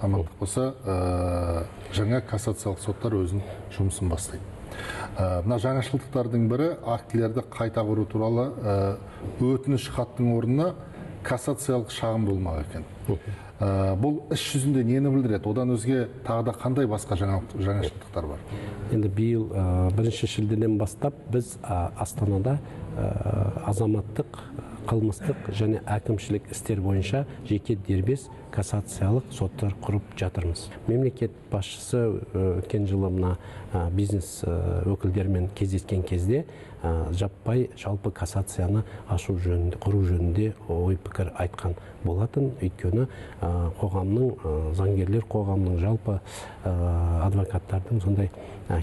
амандық болса, жаңа кассациялық соттар өзінің жұмысын бастайды. Мына жаңашылдықтардың бірі актілерді қайта құру туралы өтініш хаттың орнына кассациялық шағым болмақ екен. Бұл іс жүзінде нені білдіреді? Одан өзге тағы да қандай басқа жаңашылдықтар бар? Енді биыл 1 шілдеден бастап біз Астанада азаматтық, қылмыстық және әкімшілік істер бойынша жеке дербес кассациялық соттар құрып жатырмыз. Мемлекет басшысы өткен жылы мына бизнес өкілдерімен кездескен кезде жаппай жалпы кассацияны ашу жөнінде, құру жөнінде ой пікір айтқан болатын. Өйткені қоғамның, заңгерлер қоғамның, жалпы адвокаттардың сондай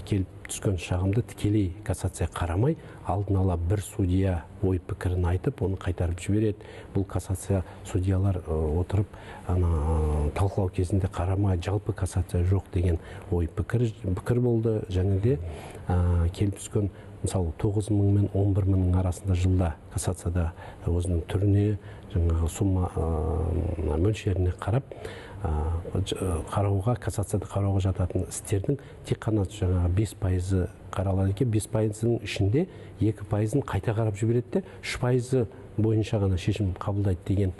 келіп түскен шағымды тікелей кассация қарамай, алдын ала бір судья ой пікірін айтып, оны қайтарып жібереді. Бұл кассация судьялар отырып, талқылау кезінде қарамай, жалпы кассация жоқ деген ой пікір болды. Және де келіп түскен мысалы 9 мың мен 11 мыңның арасында жылда кассацияда өзінің түріне, жаңағы сумма мөлшеріне қарап қарауға, кассацияда қарауға жататын істердің тек қана жаңағы 5% қаралады екен. 5%-ның ішінде 2%-ын қайта қарап жібереді де, 3% бойынша ғана шешім қабылдайды деген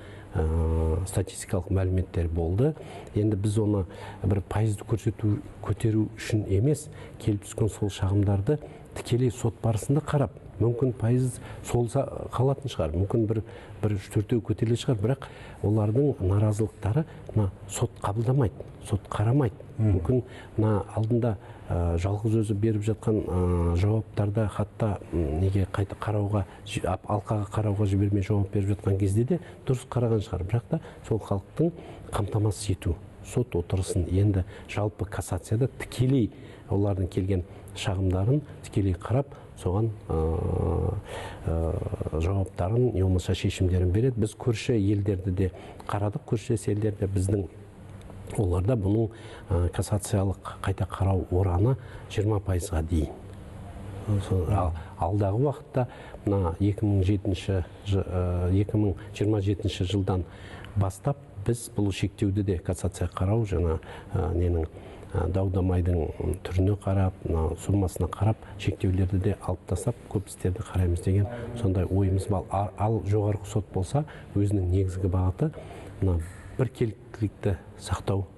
статистикалық мәліметтер болды. Енді біз оны бір пайызды көтеру үшін емес, келіп түскен сол шағымдарды тікелей сот барысында қарап, мүмкін пайыз солса қалатын шығар, мүмкін бір 3-4 көтеріле шығар, бірақ олардың наразылықтары сот қабылдамайды, сот қарамайды. Мүмкін алдында жалғыз өзі беріп жатқан жауаптарда, хатта неге қайта қарауға, алқаға қарауға жібермей жауап беріп жатқан кезде де дұрыс қараған шығар, бірақ та сол халықтың қамтамасыз ету, сот отырысын енді жалпы кассацияда тікелей олардың келген шағымдарын тікелей қарап, соған жауаптарын, немесе шешімдерін береді. Біз көрші елдерді де қарадық, көрші елдерде біздің оларда бұның кассациялық қайта қарау ораны 20%-ға дейін. Алдағы уақытта 2027 жылдан бастап біз бұл шектеуді де кассация қарау, жаңа ненің дау-дамайдың түріне қарап, суммасына қарап, шектеулерді де алып тастап, көп істерді қараймыз деген сондай ойымыз бар. Ал жоғарғы сот болса, өзінің негізгі бағыты біркелкілікті сақтау.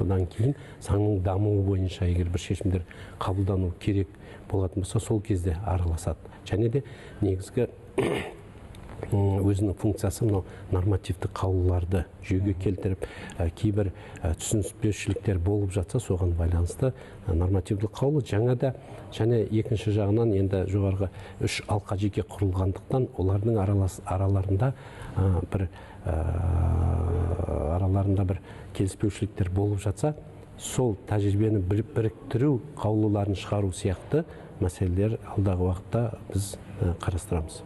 Одан кейін заңның дамуы бойынша егер бір шешімдер қабылдану керек болатын болса, сол кезде араласады. Және де негізгі өзінің функциясы нормативті қаулыларды жүйеге келтіріп, кейбір түсініспеушіліктер болып жатса, соған байланысты нормативті қаулы жаңада, және екінші жағынан енді жоғарғы 3 алқа жеке құрылғандықтан, олардың араларында бір келіспеушіліктер болып жатса, сол тәжірибені біріктіру, қаулыларын шығару сияқты мәселелер алдағы уақытта біз қарастырамыз.